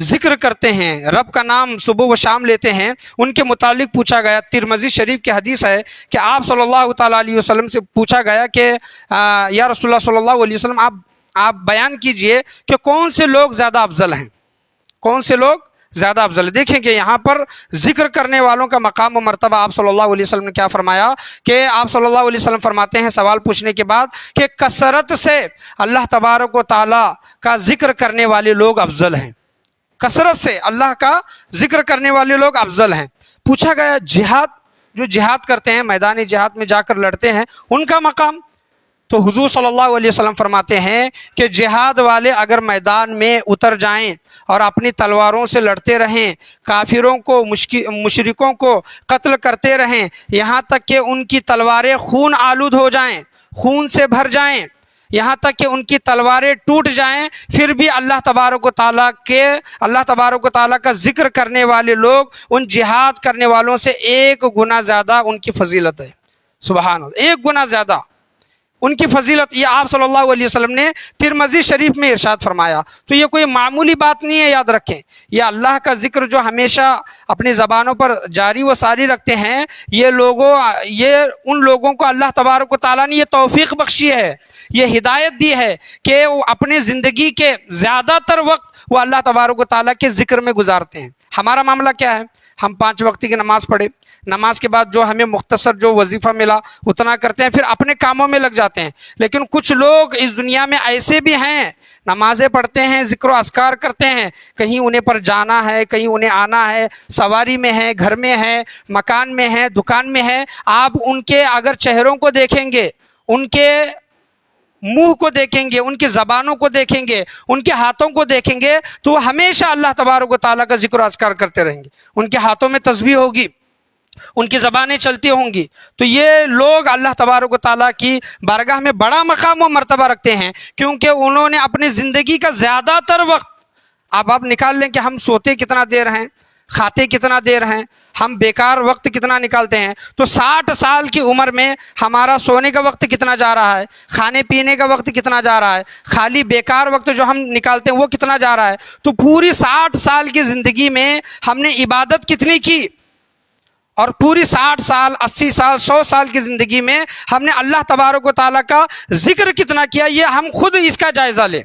ذکر کرتے ہیں، رب کا نام صبح و شام لیتے ہیں، ان کے متعلق پوچھا گیا۔ ترمذی شریف کی حدیث ہے کہ آپ صلی اللہ تعالیٰ علیہ وسلم سے پوچھا گیا کہ یا رسول اللہ صلی اللہ علیہ وسلم آپ بیان کیجئے کہ کون سے لوگ زیادہ افضل ہیں، کون سے لوگ زیادہ افضل ہے۔ دیکھیں کہ یہاں پر ذکر کرنے والوں کا مقام و مرتبہ آپ صلی اللہ علیہ وسلم نے کیا فرمایا کہ آپ صلی اللہ علیہ وسلم فرماتے ہیں سوال پوچھنے کے بعد کہ کثرت سے اللہ تبارک و تعالیٰ کا ذکر کرنے والے لوگ افضل ہیں، کثرت سے اللہ کا ذکر کرنے والے لوگ افضل ہیں۔ پوچھا گیا جہاد، جو جہاد کرتے ہیں، میدان جہاد میں جا کر لڑتے ہیں، ان کا مقام؟ تو حضور صلی اللہ علیہ وسلم فرماتے ہیں کہ جہاد والے اگر میدان میں اتر جائیں اور اپنی تلواروں سے لڑتے رہیں، کافروں کو مشرکوں کو قتل کرتے رہیں، یہاں تک کہ ان کی تلواریں خون آلود ہو جائیں، خون سے بھر جائیں، یہاں تک کہ ان کی تلواریں ٹوٹ جائیں، پھر بھی اللہ تبارک و تعالیٰ کا ذکر کرنے والے لوگ ان جہاد کرنے والوں سے 1 گنا زیادہ ان کی فضیلت ہے۔ سبحان اللہ، 1 گنا زیادہ ان کی فضیلت، یہ آپ صلی اللہ علیہ وسلم نے ترمذی شریف میں ارشاد فرمایا۔ تو یہ کوئی معمولی بات نہیں ہے، یاد رکھیں۔ یہ اللہ کا ذکر جو ہمیشہ اپنی زبانوں پر جاری و ساری رکھتے ہیں، یہ ان لوگوں کو اللہ تبارک و تعالیٰ نے یہ توفیق بخشی ہے، یہ ہدایت دی ہے کہ وہ اپنی زندگی کے زیادہ تر وقت وہ اللہ تبارک و تعالیٰ کے ذکر میں گزارتے ہیں۔ ہمارا معاملہ کیا ہے؟ ہم 5 وقت کی نماز پڑھے، نماز کے بعد جو ہمیں مختصر جو وظیفہ ملا اتنا کرتے ہیں، پھر اپنے کاموں میں لگ جاتے ہیں۔ لیکن کچھ لوگ اس دنیا میں ایسے بھی ہیں، نمازیں پڑھتے ہیں، ذکر و اذکار کرتے ہیں، کہیں انہیں پر جانا ہے، کہیں انہیں آنا ہے، سواری میں ہے، گھر میں ہے، مکان میں ہے، دکان میں ہے، آپ ان کے اگر چہروں کو دیکھیں گے، ان کے منہ کو دیکھیں گے، ان کی زبانوں کو دیکھیں گے، ان کے ہاتھوں کو دیکھیں گے، تو وہ ہمیشہ اللہ تبارک و تعالیٰ کا ذکر و اذکار کرتے رہیں گے، ان کے ہاتھوں میں تسبیح ہوگی، ان کی زبانیں چلتی ہوں گی۔ تو یہ لوگ اللہ تبارک و تعالیٰ کی بارگاہ میں بڑا مقام و مرتبہ رکھتے ہیں، کیونکہ انہوں نے اپنی زندگی کا زیادہ تر وقت، اب آپ نکال لیں کہ ہم سوتے کتنا دیر ہیں، کھاتے کتنا دیر ہیں، ہم بیکار وقت کتنا نکالتے ہیں، تو 60 سال کی عمر میں ہمارا سونے کا وقت کتنا جا رہا ہے، کھانے پینے کا وقت کتنا جا رہا ہے، خالی بیکار وقت جو ہم نکالتے ہیں وہ کتنا جا رہا ہے۔ تو پوری 60 سال کی زندگی میں ہم نے عبادت کتنی کی، اور پوری 60 سال 80 سال 100 سال کی زندگی میں ہم نے اللہ تبارک و تعالیٰ کا ذکر کتنا کیا، یہ ہم خود اس کا جائزہ لیں،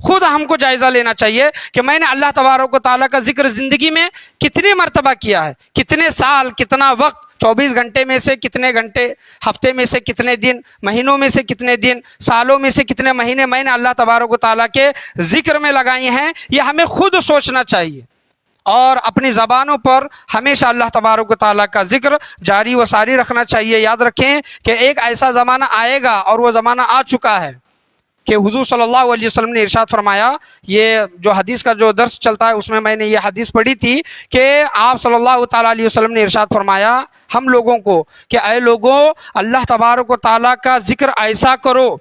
خود ہم کو جائزہ لینا چاہیے کہ میں نے اللہ تبارک و تعالیٰ کا ذکر زندگی میں کتنی مرتبہ کیا ہے، کتنے سال، کتنا وقت، 24 گھنٹے میں سے کتنے گھنٹے، ہفتے میں سے کتنے دن، مہینوں میں سے کتنے دن، سالوں میں سے کتنے مہینے میں نے اللہ تبارک و تعالیٰ کے ذکر میں لگائی ہیں۔ یہ ہمیں خود سوچنا چاہیے اور اپنی زبانوں پر ہمیشہ اللہ تبارک و تعالیٰ کا ذکر جاری و ساری رکھنا چاہیے۔ یاد رکھیں کہ ایک ایسا زمانہ آئے گا، اور وہ زمانہ آ چکا ہے، کہ حضور صلی اللہ علیہ وسلم نے ارشاد فرمایا، یہ جو حدیث کا جو درس چلتا ہے اس میں میں نے یہ حدیث پڑھی تھی کہ آپ صلی اللہ تعالیٰ علیہ وسلم نے ارشاد فرمایا ہم لوگوں کو کہ اے لوگوں، اللہ تبارک و تعالیٰ کا ذکر ایسا کرو،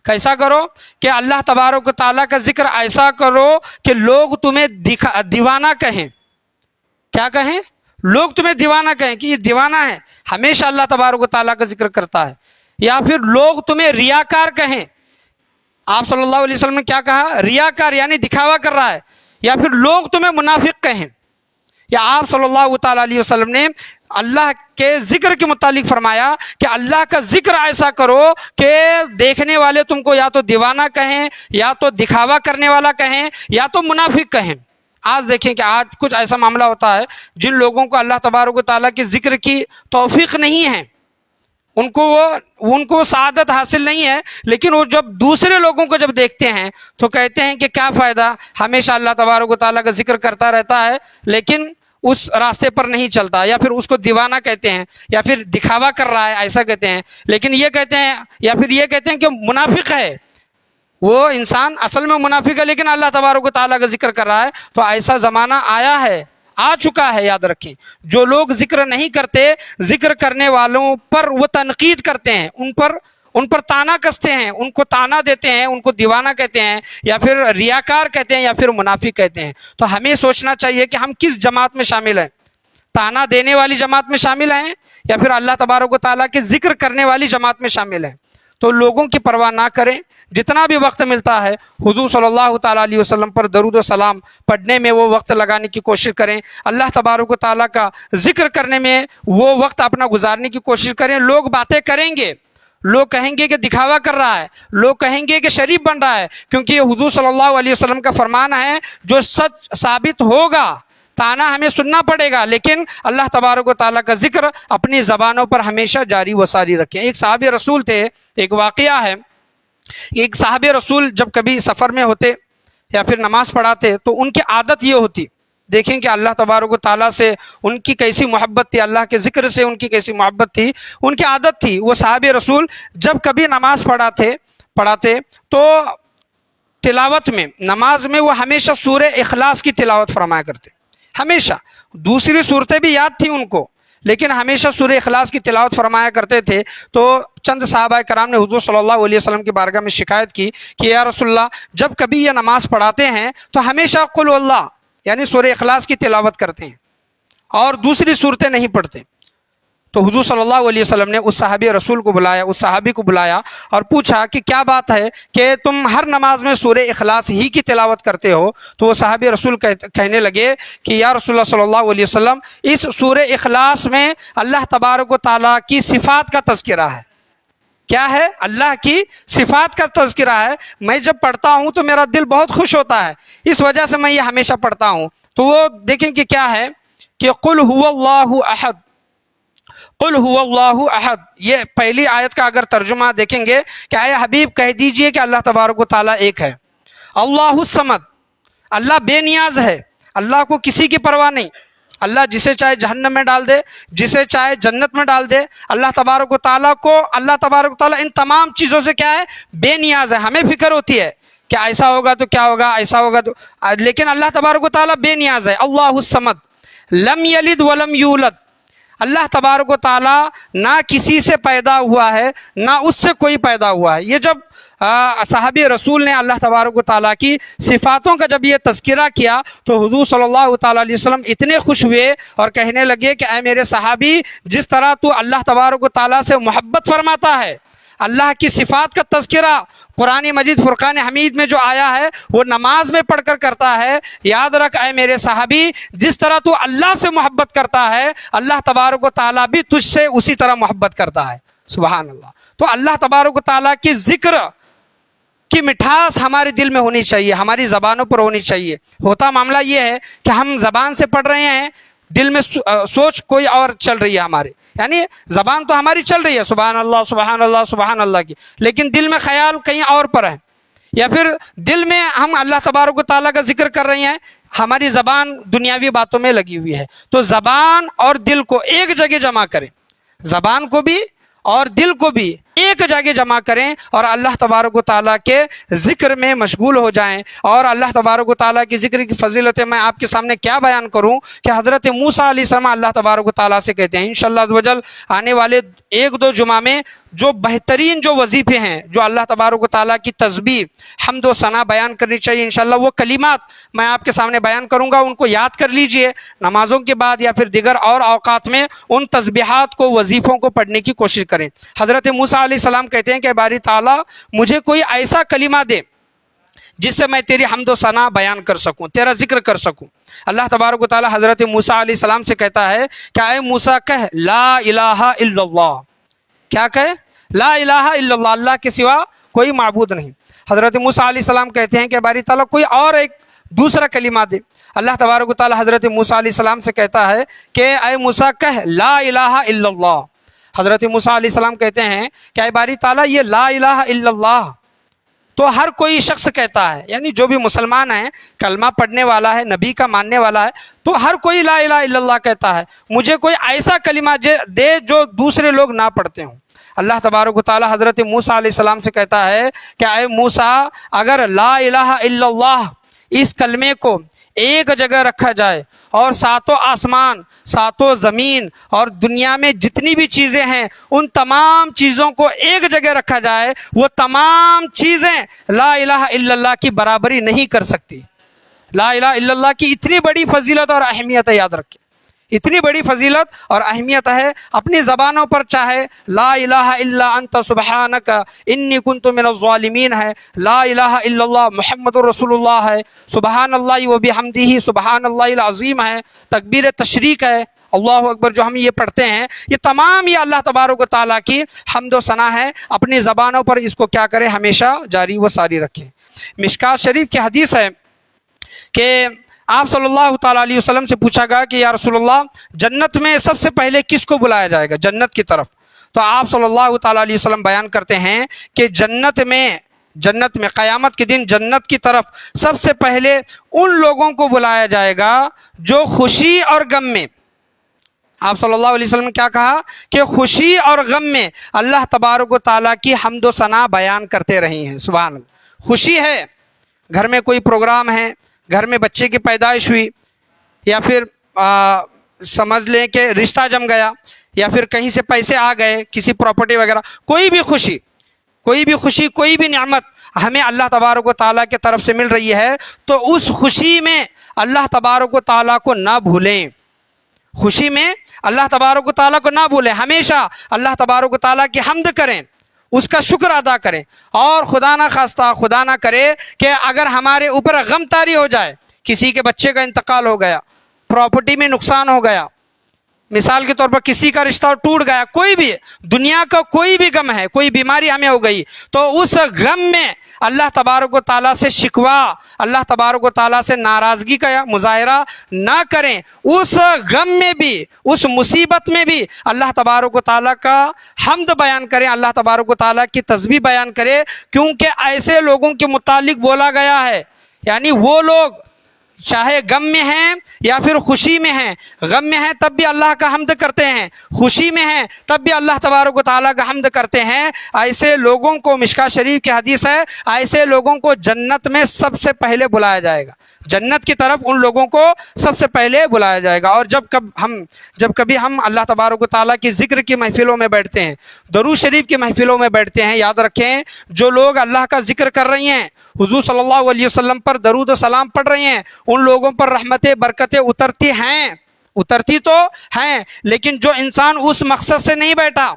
کیسا کرو کہ اللہ تبارک و تعالیٰ کا ذکر ایسا کرو کہ لوگ تمہیں دیوانہ کہیں۔ کیا کہیں؟ لوگ تمہیں دیوانہ کہیں کہ یہ دیوانہ ہے، ہمیشہ اللہ تبارک و تعالیٰ کا ذکر کرتا ہے۔ یا پھر لوگ تمہیں ریاکار کہیں۔ آپ صلی اللہ علیہ وسلم نے کیا کہا؟ ریاکار یعنی دکھاوا کر رہا ہے۔ یا پھر لوگ تمہیں منافق کہیں۔ یا آپ صلی اللہ تعالیٰ علیہ وسلم نے اللہ کے ذکر کے متعلق فرمایا کہ اللہ کا ذکر ایسا کرو کہ دیکھنے والے تم کو یا تو دیوانہ کہیں، یا تو دکھاوا کرنے والا کہیں، یا تو منافق کہیں۔ آج دیکھیں کہ آج کچھ ایسا معاملہ ہوتا ہے، جن لوگوں کو اللہ تبارک و تعالیٰ کے ذکر کی توفیق نہیں ہے، ان کو سعادت حاصل نہیں ہے، لیکن وہ جب دوسرے لوگوں کو جب دیکھتے ہیں تو کہتے ہیں کہ کیا فائدہ، ہمیشہ اللہ تبارک و تعالیٰ کا ذکر کرتا رہتا ہے لیکن اس راستے پر نہیں چلتا، یا پھر اس کو دیوانہ کہتے ہیں، یا پھر دکھاوا کر رہا ہے ایسا کہتے ہیں۔ لیکن یہ کہتے ہیں، یا پھر یہ کہتے ہیں کہ منافق ہے، وہ انسان اصل میں منافق ہے لیکن اللہ تبارک و تعالیٰ کا ذکر کر رہا ہے۔ تو ایسا زمانہ آیا ہے، آ چکا ہے، یاد رکھیں۔ جو لوگ ذکر نہیں کرتے، ذکر کرنے والوں پر وہ تنقید کرتے ہیں، ان پر تانا کستے ہیں، ان کو تانا دیتے ہیں، ان کو دیوانہ کہتے ہیں، یا پھر ریاکار کہتے ہیں، یا پھر منافق کہتے ہیں۔ تو ہمیں سوچنا چاہیے کہ ہم کس جماعت میں شامل ہیں، تانا دینے والی جماعت میں شامل ہیں، یا پھر اللہ تبارک و تعالیٰ کے ذکر کرنے والی جماعت میں شامل ہیں۔ تو لوگوں کی پرواہ نہ کریں، جتنا بھی وقت ملتا ہے حضور صلی اللہ تعالیٰ علیہ وسلم پر درود و سلام پڑھنے میں وہ وقت لگانے کی کوشش کریں، اللہ تبارک و تعالیٰ کا ذکر کرنے میں وہ وقت اپنا گزارنے کی کوشش کریں۔ لوگ باتیں کریں گے، لوگ کہیں گے کہ دکھاوا کر رہا ہے، لوگ کہیں گے کہ شریف بن رہا ہے، کیونکہ یہ حضور صلی اللہ علیہ وسلم کا فرمان ہے جو سچ ثابت ہوگا تانا ہمیں سننا پڑے گا، لیکن اللہ تبارک و تعالیٰ کا ذکر اپنی زبانوں پر ہمیشہ جاری و ساری رکھیں۔ ایک صحابی رسول تھے، ایک واقعہ ہے، ایک صحابی رسول جب کبھی سفر میں ہوتے یا پھر نماز پڑھاتے تو ان کی عادت یہ ہوتی، دیکھیں کہ اللہ تبارک و تعالیٰ سے ان کی کیسی محبت تھی، اللہ کے ذکر سے ان کی کیسی محبت تھی، ان کی عادت تھی وہ صحابی رسول جب کبھی نماز پڑھاتے تو تلاوت میں، نماز میں وہ ہمیشہ سورہ اخلاص کی تلاوت فرمایا کرتے، ہمیشہ۔ دوسری صورتیں بھی یاد تھیں ان کو، لیکن ہمیشہ سورہ اخلاص کی تلاوت فرمایا کرتے تھے۔ تو چند صحابہ کرام نے حضور صلی اللہ علیہ وسلم کی بارگاہ میں شکایت کی کہ یا رسول اللہ، جب کبھی یہ نماز پڑھاتے ہیں تو ہمیشہ قل اللہ یعنی سورہ اخلاص کی تلاوت کرتے ہیں اور دوسری صورتیں نہیں پڑھتے۔ تو حضور صلی اللہ علیہ وسلم نے اس صحابی رسول کو بلایا، اس صحابی کو بلایا اور پوچھا کہ کیا بات ہے کہ تم ہر نماز میں سورہ اخلاص ہی کی تلاوت کرتے ہو؟ تو وہ صحابی رسول کہنے لگے کہ یا رسول اللہ صلی اللہ علیہ وسلم، اس سورہ اخلاص میں اللہ تبارک و تعالیٰ کی صفات کا تذکرہ ہے۔ کیا ہے؟ اللہ کی صفات کا تذکرہ ہے۔ میں جب پڑھتا ہوں تو میرا دل بہت خوش ہوتا ہے، اس وجہ سے میں یہ ہمیشہ پڑھتا ہوں۔ تو وہ دیکھیں کہ کیا ہے کہ قل هو اللہ احد، قل هو اللہ احد، یہ پہلی آیت کا اگر ترجمہ دیکھیں گے کہ اے حبیب کہہ دیجئے کہ اللہ تبارک و تعالیٰ ایک ہے۔ اللہ الصمد، اللہ بے نیاز ہے، اللہ کو کسی کی پرواہ نہیں، اللہ جسے چاہے جہنم میں ڈال دے، جسے چاہے جنت میں ڈال دے۔ اللہ تبارک و تعالیٰ کو، اللہ تبارک و تعالیٰ ان تمام چیزوں سے کیا ہے؟ بے نیاز ہے۔ ہمیں فکر ہوتی ہے کہ ایسا ہوگا تو کیا ہوگا، ایسا ہوگا تو، لیکن اللہ تبارک و تعالیٰ بے نیاز ہے۔ اللہ الصمد لم یلد ولم یولد، اللہ تبارک و تعالیٰ نہ کسی سے پیدا ہوا ہے نہ اس سے کوئی پیدا ہوا ہے۔ یہ جب صحابی رسول نے اللہ تبارک و تعالیٰ کی صفاتوں کا جب یہ تذکرہ کیا تو حضور صلی اللہ تعالیٰ علیہ وسلم اتنے خوش ہوئے اور کہنے لگے کہ اے میرے صحابی، جس طرح تو اللہ تبارک و تعالیٰ سے محبت فرماتا ہے، اللہ کی صفات کا تذکرہ قرآن مجید فرقان حمید میں جو آیا ہے وہ نماز میں پڑھ کر کرتا ہے، یاد رکھ اے میرے صحابی، جس طرح تو اللہ سے محبت کرتا ہے اللہ تبارک و تعالیٰ بھی تجھ سے اسی طرح محبت کرتا ہے۔ سبحان اللہ۔ تو اللہ تبارک و تعالیٰ کی ذکر کی مٹھاس ہمارے دل میں ہونی چاہیے، ہماری زبانوں پر ہونی چاہیے۔ ہوتا معاملہ یہ ہے کہ ہم زبان سے پڑھ رہے ہیں، دل میں سوچ کوئی اور چل رہی ہے ہمارے، یعنی زبان تو ہماری چل رہی ہے سبحان اللہ سبحان اللہ سبحان اللہ کی، لیکن دل میں خیال کہیں اور پر ہے، یا پھر دل میں ہم اللہ تبارک و تعالیٰ کا ذکر کر رہے ہیں، ہماری زبان دنیاوی باتوں میں لگی ہوئی ہے۔ تو زبان اور دل کو ایک جگہ جمع کریں، زبان کو بھی اور دل کو بھی ایک جگہ جمع کریں اور اللہ تبارک و تعالیٰ کے ذکر میں مشغول ہو جائیں۔ اور اللہ تبارک و تعالیٰ کی ذکر کی فضیلتیں میں آپ کے سامنے کیا بیان کروں کہ حضرت موسیٰ علیہ السلام اللہ تبارک و تعالیٰ سے کہتے ہیں انشاءاللہ عز و جل آنے والے ایک دو جمعہ میں جو بہترین جو وظیفے ہیں، جو اللہ تبارک و تعالیٰ کی تسبیح حمد و ثنا بیان کرنی چاہیے، انشاءاللہ وہ کلمات میں آپ کے سامنے بیان کروں گا، ان کو یاد کر لیجئے نمازوں کے بعد یا پھر دیگر اور اوقات میں ان تسبیحات کو، وظیفوں کو پڑھنے کی کوشش کریں۔ حضرت موسیٰ علیہ السلام کہتے ہیں کہ باری تعالیٰ مجھے کوئی ایسا کلمہ دے جس سے میں تیری حمد و ثنا بیان کر سکوں، تیرا ذکر کر سکوں۔ اللہ تبارک و تعالیٰ حضرت موسیٰ علیہ السلام سے کہتا ہے کہ اے موسیٰ کہہ لا الہ الا اللہ، کیا کہے؟ لا الہ الا اللہ، اللہ کے سوا کوئی معبود نہیں۔ حضرت موسیٰ علیہ السلام کہتے ہیں کہ باری تعالیٰ کوئی اور ایک دوسرا کلمہ دے۔ اللہ تبارک و تعالیٰ حضرت موسیٰ علیہ السلام سے کہتا ہے کہ اے موسیٰ کہہ لا الہ الا اللہ۔ حضرت موسیٰ علیہ السلام کہتے ہیں کہ اے باری تعالیٰ یہ لا الہ الا اللہ تو ہر کوئی شخص کہتا ہے، یعنی جو بھی مسلمان ہے، کلمہ پڑھنے والا ہے، نبی کا ماننے والا ہے، تو ہر کوئی لا الہ الا اللہ کہتا ہے۔ مجھے کوئی ایسا کلمہ دے جو دوسرے لوگ نہ پڑھتے ہوں۔ اللہ تبارک و تعالیٰ حضرت موسیٰ علیہ السلام سے کہتا ہے کہ اے موسیٰ اگر لا الہ الا اللہ اس کلمے کو ایک جگہ رکھا جائے اور ساتوں آسمان، ساتوں زمین اور دنیا میں جتنی بھی چیزیں ہیں ان تمام چیزوں کو ایک جگہ رکھا جائے، وہ تمام چیزیں لا الہ الا اللہ کی برابری نہیں کر سکتی۔ لا الہ الا اللہ کی اتنی بڑی فضیلت اور اہمیت ہے، یاد رکھیں اتنی بڑی فضیلت اور اہمیت ہے. اپنی زبانوں پر چاہے لا الہ الا انت سبحانک انی کنت من الظالمین ہے, لا الہ الا اللہ محمد رسول اللہ ہے, سبحان اللہ و بحمدہ سبحان اللہ العظیم ہے, تکبیر تشریق ہے, اللہ اکبر جو ہم یہ پڑھتے ہیں, یہ تمام یہ اللہ تبارک و تعالیٰ کی حمد و ثنا ہے. اپنی زبانوں پر اس کو کیا کرے, ہمیشہ جاری و ساری رکھیں. مشکات شریف کی حدیث ہے کہ آپ صلی اللہ تعالیٰ علیہ وسلم سے پوچھا گیا کہ یا رسول اللہ جنت میں سب سے پہلے کس کو بلایا جائے گا جنت کی طرف؟ تو آپ صلی اللہ تعالیٰ علیہ وسلم بیان کرتے ہیں کہ جنت میں قیامت کے دن جنت کی طرف سب سے پہلے ان لوگوں کو بلایا جائے گا جو خوشی اور غم میں, آپ صلی اللہ علیہ وسلم نے کیا کہا کہ خوشی اور غم میں اللہ تبارک و تعالیٰ کی حمد و ثنا بیان کرتے رہی ہیں. سبحان اللہ. خوشی ہے, گھر میں کوئی پروگرام ہے, گھر میں بچے کی پیدائش ہوئی, یا پھر سمجھ لیں کہ رشتہ جم گیا, یا پھر کہیں سے پیسے آ گئے, کسی پراپرٹی وغیرہ, کوئی بھی خوشی کوئی بھی نعمت ہمیں اللہ تبارک و تعالیٰ کی طرف سے مل رہی ہے, تو اس خوشی میں اللہ تبارک و تعالیٰ کو نہ بھولیں. خوشی میں اللہ تبارک و تعالیٰ کو نہ بھولیں, ہمیشہ اللہ تبارک و تعالیٰ کی حمد کریں, اس کا شکر ادا کریں. اور خدا نہ خواستہ, خدا نہ کرے کہ اگر ہمارے اوپر غم طاری ہو جائے, کسی کے بچے کا انتقال ہو گیا, پراپرٹی میں نقصان ہو گیا, مثال کے طور پر کسی کا رشتہ ٹوٹ گیا, کوئی بھی دنیا کا کوئی بھی غم ہے, کوئی بیماری ہمیں ہو گئی, تو اس غم میں اللہ تبارک و تعالیٰ سے شکوہ, اللہ تبارک و تعالیٰ سے ناراضگی کا مظاہرہ نہ کریں. اس غم میں بھی, اس مصیبت میں بھی اللہ تبارک و تعالیٰ کا حمد بیان کریں, اللہ تبارک و تعالیٰ کی تسبیح بیان کریں, کیونکہ ایسے لوگوں کے متعلق بولا گیا ہے, یعنی وہ لوگ چاہے غم میں ہیں یا پھر خوشی میں ہیں, غم میں ہیں تب بھی اللہ کا حمد کرتے ہیں, خوشی میں ہیں تب بھی اللہ تبارک و تعالیٰ کا حمد کرتے ہیں. ایسے لوگوں کو, مشکات شریف کی حدیث ہے, ایسے لوگوں کو جنت میں سب سے پہلے بلایا جائے گا, جنت کی طرف ان لوگوں کو سب سے پہلے بلایا جائے گا. اور جب کبھی ہم اللہ تبارک و تعالیٰ کی ذکر کی محفلوں میں بیٹھتے ہیں, درود شریف کی محفلوں میں بیٹھتے ہیں, یاد رکھیں جو لوگ اللہ کا ذکر کر رہی ہیں, حضور صلی اللہ علیہ وسلم پر درود و سلام پڑھ رہی ہیں, ان لوگوں پر رحمتیں برکتیں اترتی تو ہیں, لیکن جو انسان اس مقصد سے نہیں بیٹھا,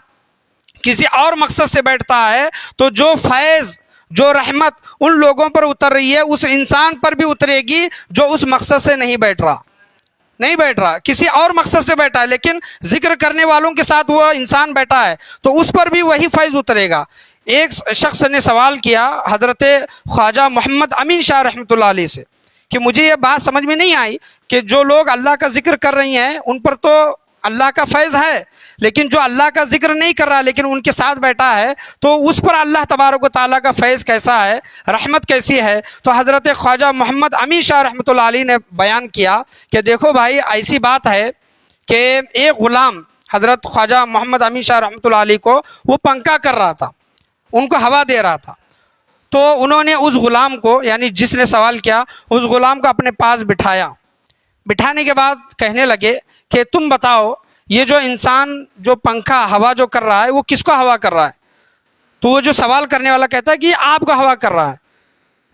کسی اور مقصد سے بیٹھتا ہے, تو جو فیض, جو رحمت ان لوگوں پر اتر رہی ہے اس انسان پر بھی اترے گی جو اس مقصد سے نہیں بیٹھ رہا, کسی اور مقصد سے بیٹھا ہے, لیکن ذکر کرنے والوں کے ساتھ وہ انسان بیٹھا ہے تو اس پر بھی وہی فیض اترے گا. ایک شخص نے سوال کیا حضرت خواجہ محمد امین شاہ رحمۃ اللہ علیہ سے کہ مجھے یہ بات سمجھ میں نہیں آئی کہ جو لوگ اللہ کا ذکر کر رہی ہیں ان پر تو اللہ کا فیض ہے, لیکن جو اللہ کا ذکر نہیں کر رہا لیکن ان کے ساتھ بیٹھا ہے تو اس پر اللہ تبارک و تعالیٰ کا فیض کیسا ہے, رحمت کیسی ہے؟ تو حضرت خواجہ محمد امین شاہ رحمۃ اللہ علیہ نے بیان کیا کہ دیکھو بھائی, ایسی بات ہے کہ ایک غلام حضرت خواجہ محمد امین شاہ رحمۃ اللہ علیہ کو وہ پنکھا کر رہا تھا, ان کو ہوا دے رہا تھا, تو انہوں نے اس غلام کو, یعنی جس نے سوال کیا, اس غلام کو اپنے پاس بٹھایا. بٹھانے کے بعد کہنے لگے کہ تم بتاؤ یہ جو انسان جو پنکھا ہوا جو کر رہا ہے وہ کس کو ہوا کر رہا ہے؟ تو وہ جو سوال کرنے والا کہتا ہے کہ یہ آپ کو ہوا کر رہا ہے.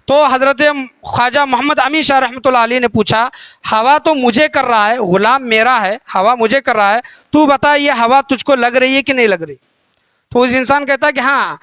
تو حضرت خواجہ محمد امین شاہ رحمۃ اللہ علیہ نے پوچھا, ہوا تو مجھے کر رہا ہے, غلام میرا ہے, ہوا مجھے کر رہا ہے, تو بتا یہ ہوا تجھ کو لگ رہی ہے کہ نہیں لگ رہی؟ تو اس انسان کہتا ہے کہ ہاں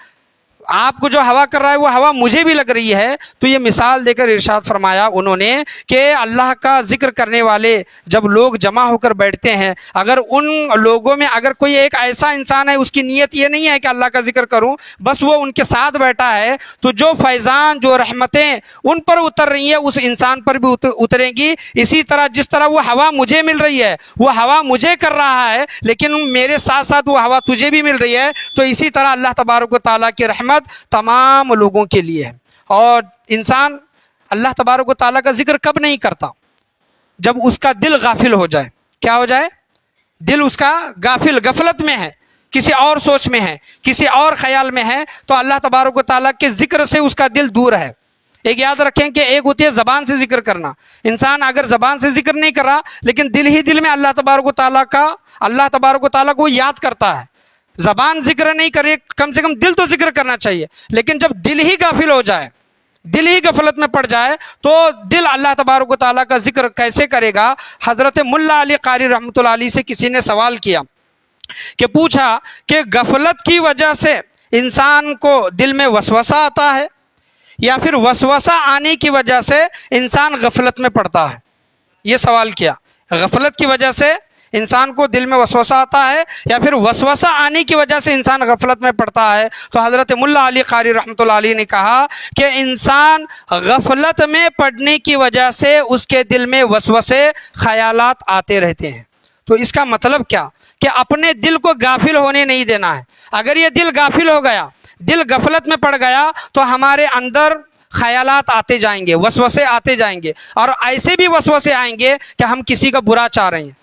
آپ کو جو ہوا کر رہا ہے وہ ہوا مجھے بھی لگ رہی ہے. تو یہ مثال دے کر ارشاد فرمایا انہوں نے کہ اللہ کا ذکر کرنے والے جب لوگ جمع ہو کر بیٹھتے ہیں, اگر ان لوگوں میں اگر کوئی ایک ایسا انسان ہے اس کی نیت یہ نہیں ہے کہ اللہ کا ذکر کروں, بس وہ ان کے ساتھ بیٹھا ہے, تو جو فیضان, جو رحمتیں ان پر اتر رہی ہیں اس انسان پر بھی اتریں گی. اسی طرح جس طرح وہ ہوا مجھے مل رہی ہے, وہ ہوا مجھے کر رہا ہے, لیکن میرے ساتھ ساتھ وہ ہوا تجھے بھی مل رہی ہے, تو اسی طرح اللہ تبارک و تعالیٰ کی رحمت تمام لوگوں کے لیے ہے. اور انسان اللہ تبارک و تعالیٰ کا ذکر کب نہیں کرتا؟ جب اس کا دل غافل ہو جائے. کیا ہو جائے؟ دل اس کا غفلت میں ہے, کسی اور سوچ میں ہے, کسی اور خیال میں ہے, تو اللہ تبارک و تعالیٰ کے ذکر سے اس کا دل دور ہے. ایک یاد رکھیں کہ ایک ہوتی ہے زبان سے ذکر کرنا, انسان اگر زبان سے ذکر نہیں کر رہا لیکن دل ہی دل میں اللہ تبارک و تعالیٰ کو یاد کرتا ہے. زبان ذکر نہیں کرے, کم سے کم دل تو ذکر کرنا چاہیے, لیکن جب دل ہی غافل ہو جائے, دل ہی غفلت میں پڑ جائے تو دل اللہ تبارک و تعالیٰ کا ذکر کیسے کرے گا؟ حضرت ملا علی قاری رحمۃ اللہ علیہ سے کسی نے سوال کیا کہ پوچھا کہ غفلت کی وجہ سے انسان کو دل میں وسوسہ آتا ہے یا پھر وسوسہ آنے کی وجہ سے انسان غفلت میں پڑتا ہے؟ یہ سوال کیا، غفلت کی وجہ سے انسان کو دل میں وسوسہ آتا ہے یا پھر وسوسہ آنے کی وجہ سے انسان غفلت میں پڑتا ہے؟ تو حضرت ملا علی قاری رحمۃ اللہ علیہ نے کہا کہ انسان غفلت میں پڑنے کی وجہ سے اس کے دل میں وسوسے خیالات آتے رہتے ہیں۔ تو اس کا مطلب کیا کہ اپنے دل کو غافل ہونے نہیں دینا ہے۔ اگر یہ دل غافل ہو گیا، دل غفلت میں پڑ گیا تو ہمارے اندر خیالات آتے جائیں گے، وسوسے آتے جائیں گے، اور ایسے بھی وسوسے آئیں گے کہ ہم کسی کا برا چاہ رہے ہیں،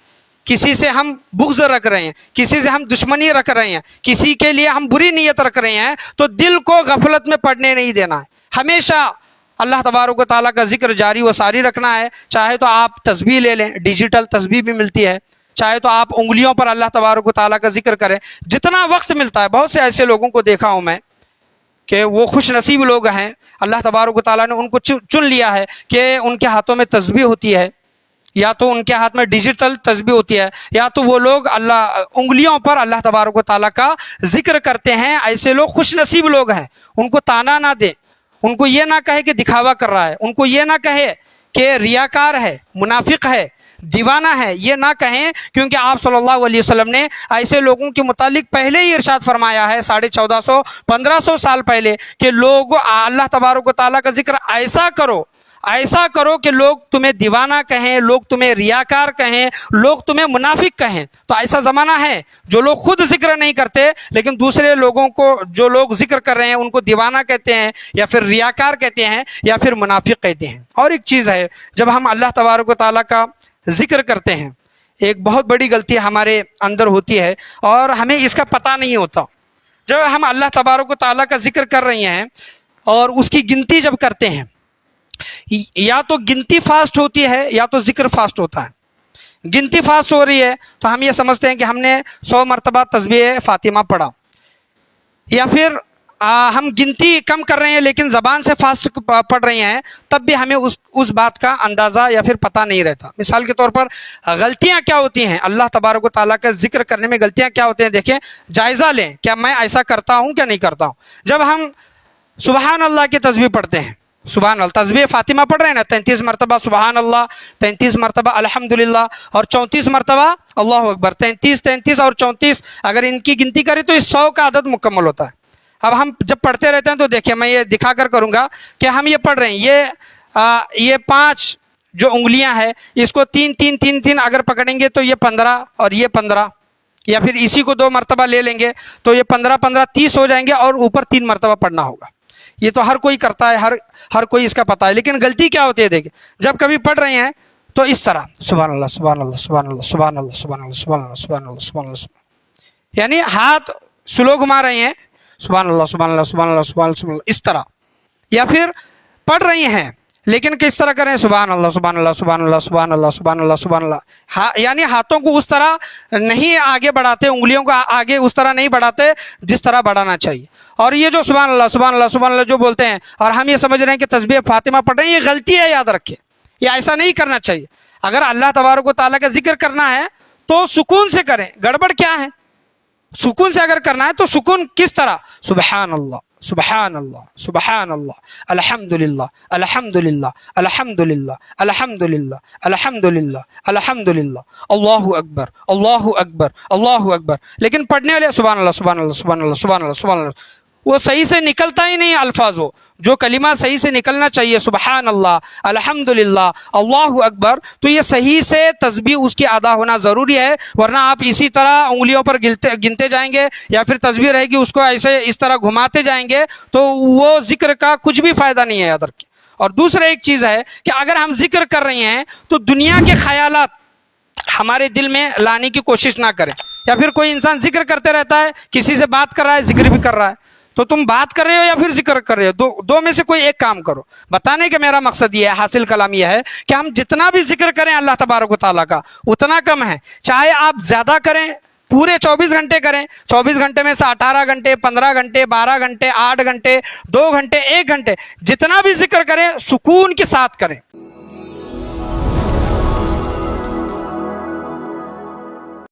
کسی سے ہم بغض رکھ رہے ہیں، کسی سے ہم دشمنی رکھ رہے ہیں، کسی کے لیے ہم بری نیت رکھ رہے ہیں۔ تو دل کو غفلت میں پڑنے نہیں دینا ہے، ہمیشہ اللہ تبارک و تعالیٰ کا ذکر جاری و ساری رکھنا ہے۔ چاہے تو آپ تسبیح لے لیں، ڈیجیٹل تسبیح بھی ملتی ہے، چاہے تو آپ انگلیوں پر اللہ تبارک و تعالیٰ کا ذکر کریں، جتنا وقت ملتا ہے۔ بہت سے ایسے لوگوں کو دیکھا ہوں میں کہ وہ خوش نصیب لوگ ہیں، اللہ تبارک و تعالیٰ نے ان کو چن لیا ہے کہ ان کے ہاتھوں میں تسبیح ہوتی ہے، یا تو ان کے ہاتھ میں ڈیجیٹل تسبیح ہوتی ہے، یا تو وہ لوگ انگلیوں پر اللہ تبارک و تعالیٰ کا ذکر کرتے ہیں۔ ایسے لوگ خوش نصیب لوگ ہیں، ان کو تانا نہ دیں، ان کو یہ نہ کہے کہ دکھاوا کر رہا ہے، ان کو یہ نہ کہے کہ ریاکار ہے، منافق ہے، دیوانہ ہے، یہ نہ کہیں، کیونکہ آپ صلی اللہ علیہ وسلم نے ایسے لوگوں کے متعلق پہلے ہی ارشاد فرمایا ہے 1450 1500 سال پہلے کہ لوگ اللہ تبارک و تعالیٰ کا ذکر ایسا کرو کہ لوگ تمہیں دیوانہ کہیں، لوگ تمہیں ریاکار کہیں، لوگ تمہیں منافق کہیں۔ تو ایسا زمانہ ہے جو لوگ خود ذکر نہیں کرتے لیکن دوسرے لوگوں کو، جو لوگ ذکر کر رہے ہیں، ان کو دیوانہ کہتے ہیں یا پھر ریاکار کہتے ہیں یا پھر منافق کہتے ہیں۔ اور ایک چیز ہے، جب ہم اللہ تبارک و تعالیٰ کا ذکر کرتے ہیں، ایک بہت بڑی غلطی ہمارے اندر ہوتی ہے اور ہمیں اس کا پتہ نہیں ہوتا۔ جب ہم اللہ تبارک و تعالیٰ کا ذکر کر رہے ہیں اور اس کی گنتی جب کرتے ہیں، یا تو گنتی فاسٹ ہوتی ہے یا تو ذکر فاسٹ ہوتا ہے۔ گنتی فاسٹ ہو رہی ہے تو ہم یہ سمجھتے ہیں کہ ہم نے 100 مرتبہ تسبیح فاطمہ پڑھا، یا پھر ہم گنتی کم کر رہے ہیں لیکن زبان سے فاسٹ پڑھ رہے ہیں، تب بھی ہمیں اس بات کا اندازہ یا پھر پتہ نہیں رہتا۔ مثال کے طور پر غلطیاں کیا ہوتی ہیں اللہ تبارک و تعالیٰ کا ذکر کرنے میں؟ غلطیاں کیا ہوتی ہیں دیکھیں، جائزہ لیں، کیا میں ایسا کرتا ہوں کیا نہیں کرتا ہوں؟ جب ہم سبحان اللہ کی تسبیح پڑھتے ہیں، سبحان اللہ تسبیح فاطمہ پڑھ رہے ہیں نا، 33 مرتبہ سبحان اللہ، 33 مرتبہ الحمدللہ، اور 34 مرتبہ اللہ اکبر۔ 33 اور 34 اگر ان کی گنتی کریں تو اس 100 کا عدد مکمل ہوتا ہے۔ اب ہم جب پڑھتے رہتے ہیں تو دیکھیں، میں یہ دکھا کر کروں گا کہ ہم یہ پڑھ رہے ہیں، یہ 5 جو انگلیاں ہیں اس کو 3 اگر پکڑیں گے تو یہ 15 اور یہ 15، یا پھر اسی کو 2 مرتبہ لے لیں گے تو یہ 15 30 ہو جائیں گے، اور اوپر 3 مرتبہ پڑھنا ہوگا۔ یہ تو ہر کوئی کرتا ہے، ہر کوئی اس کا پتہ ہے، لیکن غلطی کیا ہوتی ہے دیکھیں، جب کبھی پڑھ رہے ہیں تو اس طرح سبحان اللہ سبحان اللہ سبحان اللہ سبحان اللہ سبحان اللہ سبحان اللہ سبحان اللہ سبحان اللہ، یعنی ہاتھ سلو گھما رہے ہیں، سبحان اللہ سبحان اللہ سبحان اللہ سبحان اللہ سبحان اللہ، اس طرح۔ یا پھر پڑھ رہی ہیں لیکن کس طرح کریں، سبحان اللہ سبحان اللہ سبحان اللہ سبحان اللہ سبحان اللہ سبحان اللہ، یعنی ہاتھوں کو اس طرح نہیں آگے بڑھاتے، انگلیوں کو آگے اس طرح نہیں بڑھاتے جس طرح بڑھانا چاہیے۔ اور یہ جو سبحان اللہ سبحان اللہ سبحان اللہ جو بولتے ہیں اور ہم یہ سمجھ رہے ہیں کہ تسبیح فاطمہ پڑھ رہے ہیں، یہ غلطی ہے، یاد رکھیں، یہ ایسا نہیں کرنا چاہیے۔ اگر اللہ تبارک و تعالیٰ کا ذکر کرنا ہے تو سکون سے کریں۔ گڑبڑ کیا ہے؟ سکون سے اگر کرنا ہے تو سکون کس طرح، سبحان اللہ سبحان اللہ سبحان اللہ الحمدللہ الحمدللہ الحمدللہ الحمدللہ الحمدللہ الحمدللہ اللہ اکبر اللہ اکبر اللہ اکبر۔ لیکن پڑھنے والے سبحان اللہ سبحان اللہ سبحان اللہ سبحان اللہ سبحان اللہ، وہ صحیح سے نکلتا ہی نہیں الفاظ، وہ جو کلمہ صحیح سے نکلنا چاہیے، سبحان اللہ الحمدللہ اللہ اکبر، تو یہ صحیح سے تسبیح اس کی ادا ہونا ضروری ہے، ورنہ آپ اسی طرح انگلیوں پر گنتے جائیں گے یا پھر تسبیح رہے گی اس کو ایسے اس طرح گھماتے جائیں گے تو وہ ذکر کا کچھ بھی فائدہ نہیں ہے، یاد رکھیں۔ اور دوسرا ایک چیز ہے کہ اگر ہم ذکر کر رہے ہیں تو دنیا کے خیالات ہمارے دل میں لانے کی کوشش نہ کریں۔ یا پھر کوئی انسان ذکر کرتے رہتا ہے، کسی سے بات کر رہا ہے، ذکر بھی کر رہا ہے، تو تم بات کر رہے ہو یا پھر ذکر کر رہے ہو، دو میں سے کوئی ایک کام کرو۔ بتانے کا میرا مقصد یہ ہے، حاصل کلام یہ ہے کہ ہم جتنا بھی ذکر کریں اللہ تبارک و تعالیٰ کا اتنا کم ہے، چاہے آپ زیادہ کریں پورے 24 گھنٹے کریں. 24 گھنٹے میں سے 18 گھنٹے, 15 گھنٹے, 12 گھنٹے, 8 گھنٹے, 2 گھنٹے, 1 گھنٹے, جتنا بھی ذکر کریں سکون کے ساتھ کریں.